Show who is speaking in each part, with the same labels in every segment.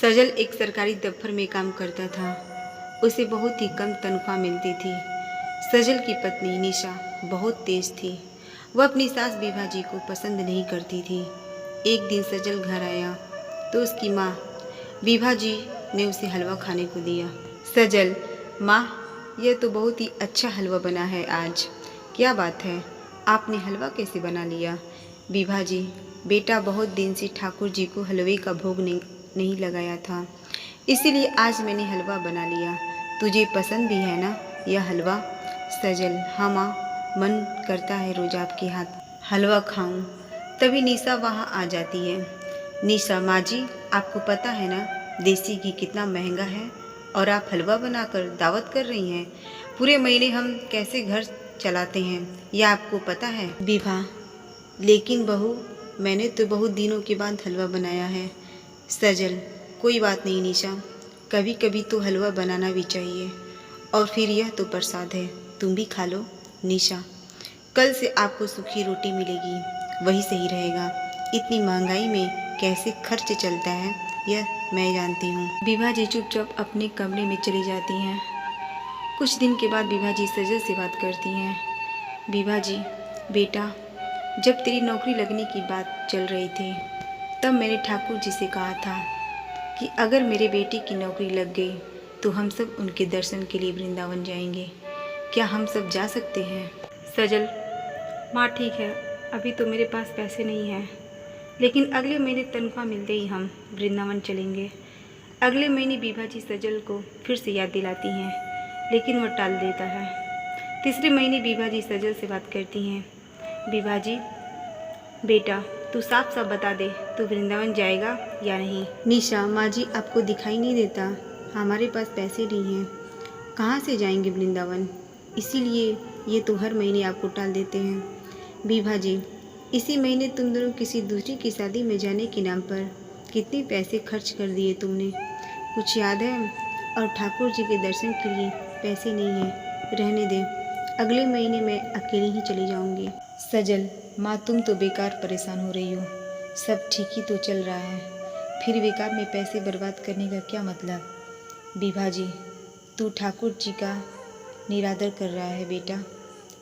Speaker 1: सजल एक सरकारी दफ्तर में काम करता था। उसे बहुत ही कम तनख्वाह मिलती थी। सजल की पत्नी निशा बहुत तेज थी। वह अपनी सास विभा जी को पसंद नहीं करती थी। एक दिन सजल घर आया तो उसकी माँ विभा जी ने उसे हलवा खाने को दिया। सजल, माँ, यह तो बहुत ही अच्छा हलवा बना है आज। क्या बात है, आपने हलवा कैसे बना लिया? विभा जी, बेटा, बहुत दिन से ठाकुर जी को हलवे का भोग नहीं लगाया था, इसीलिए आज मैंने हलवा बना लिया। तुझे पसंद भी है ना यह हलवा? सजल, हाँ माँ, मन करता है रोज आपके हाथ हलवा खाऊं। तभी निशा वहाँ आ जाती है। निशा, माँ जी, आपको पता है ना देसी घी कितना महंगा है और आप हलवा बनाकर दावत कर रही हैं। पूरे महीने हम कैसे घर चलाते हैं यह आपको पता है? विभा, लेकिन बहू, मैंने तो बहुत दिनों के बाद हलवा बनाया है। सजल, कोई बात नहीं निशा, कभी कभी तो हलवा बनाना भी चाहिए। और फिर यह तो प्रसाद है, तुम भी खा लो। निशा, कल से आपको सूखी रोटी मिलेगी, वही सही रहेगा। इतनी महंगाई में कैसे खर्च चलता है यह मैं जानती हूँ। विभा जी चुपचाप अपने कमरे में चली जाती हैं। कुछ दिन के बाद विभा जी सजल से बात करती हैं। विभा जी, बेटा, जब तेरी नौकरी लगने की बात चल रही थी तब मैंने ठाकुर जी से कहा था कि अगर मेरे बेटे की नौकरी लग गई तो हम सब उनके दर्शन के लिए वृंदावन जाएंगे। क्या हम सब जा सकते हैं? सजल, माँ ठीक है, अभी तो मेरे पास पैसे नहीं हैं, लेकिन अगले महीने तनख्वाह मिलते ही हम वृंदावन चलेंगे। अगले महीने विभा जी सजल को फिर से याद दिलाती हैं, लेकिन वह टाल देता है। तीसरे महीने विभा जी सजल से बात करती हैं। विभा जी, बेटा, तू साफ साफ बता दे, तू वृंदावन जाएगा या नहीं? निशा, माँ जी, आपको दिखाई नहीं देता, हमारे पास पैसे नहीं हैं, कहाँ से जाएंगे वृंदावन? इसीलिए ये तो हर महीने आपको टाल देते हैं। विभा जी, इसी महीने तुम दोनों किसी दूसरी की शादी में जाने के नाम पर कितने पैसे खर्च कर दिए तुमने, कुछ याद है? और ठाकुर जी के दर्शन के लिए पैसे नहीं हैं, रहने दे, अगले महीने मैं अकेली ही चली जाऊंगी। सजल, माँ, तुम तो बेकार परेशान हो रही हो, सब ठीक ही तो चल रहा है, फिर बेकार में पैसे बर्बाद करने का क्या मतलब? विभा जी, तू ठाकुर जी का निरादर कर रहा है बेटा,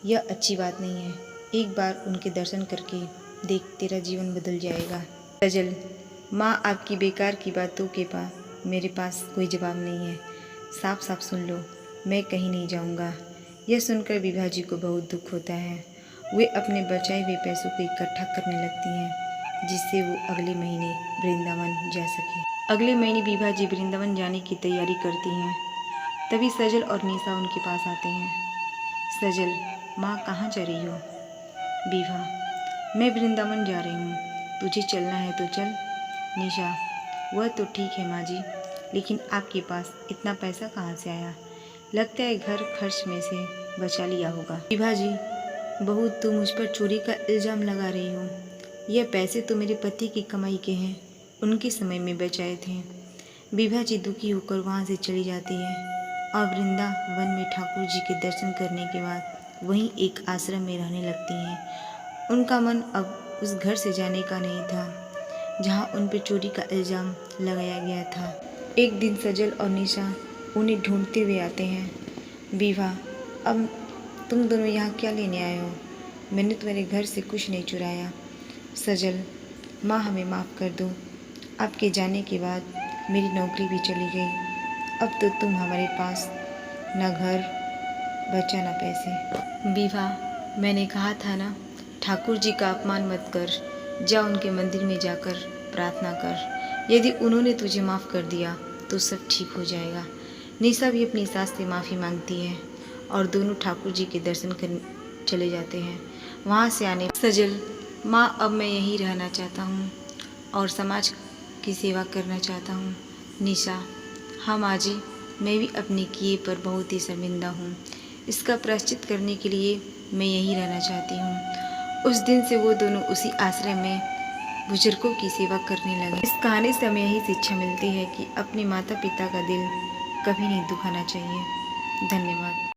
Speaker 1: यह अच्छी बात नहीं है। एक बार उनके दर्शन करके देख, तेरा जीवन बदल जाएगा। सजल, माँ, आपकी बेकार की बातों के पास मेरे पास कोई जवाब नहीं है, साफ साफ सुन लो, मैं कहीं नहीं जाऊँगा। यह सुनकर विभा जी को बहुत दुख होता है। वे अपने बचाए हुए पैसों को इकट्ठा करने लगती हैं, जिससे वो अगले महीने वृंदावन जा सके। अगले महीने विभा जी वृंदावन जाने की तैयारी करती हैं। तभी सजल और निशा उनके पास आते हैं। सजल, माँ, कहाँ जा रही हो? विभा, मैं वृंदावन जा रही हूँ, तुझे चलना है तो चल। निशा, वह तो ठीक है माँ जी, लेकिन आपके पास इतना पैसा कहाँ से आया? लगता है घर खर्च में से बचा लिया होगा। विभा जी, बहू, तू मुझ पर चोरी का इल्ज़ाम लगा रही हो। यह पैसे तो मेरे पति की कमाई के हैं, उनके समय में बचाए थे। विभा जी दुखी होकर वहाँ से चली जाती है और वृंदावन में ठाकुर जी के दर्शन करने के बाद वहीं एक आश्रम में रहने लगती हैं। उनका मन अब उस घर से जाने का नहीं था जहाँ उन पर चोरी का इल्ज़ाम लगाया गया था। एक दिन सजल और निशा उन्हें ढूंढते हुए आते हैं। विभा, अब तुम दोनों यहाँ क्या लेने आए हो? मैंने तुम्हारे घर से कुछ नहीं चुराया। सजल, माँ, हमें माफ़ कर दो, आपके जाने के बाद मेरी नौकरी भी चली गई, अब तो तुम हमारे पास न घर बचा न पैसे। विभा, मैंने कहा था ना, ठाकुर जी का अपमान मत कर, जा उनके मंदिर में जाकर प्रार्थना कर, यदि उन्होंने तुझे माफ़ कर दिया तो सब ठीक हो जाएगा। निशा भी अपनी सास से माफ़ी मांगती है और दोनों ठाकुर जी के दर्शन करने चले जाते हैं। वहाँ से आने सजल, माँ, अब मैं यहीं रहना चाहता हूँ और समाज की सेवा करना चाहता हूँ। निशा, हाँ माँ जी, मैं भी अपने किए पर बहुत ही शर्मिंदा हूँ, इसका प्रायश्चित करने के लिए मैं यहीं रहना चाहती हूँ। उस दिन से वो दोनों उसी आश्रम में बुजुर्गों की सेवा करने लगे। इस कहानी से हमें यही शिक्षा मिलती है कि अपने माता पिता का दिल कभी नहीं दुखाना चाहिए। धन्यवाद।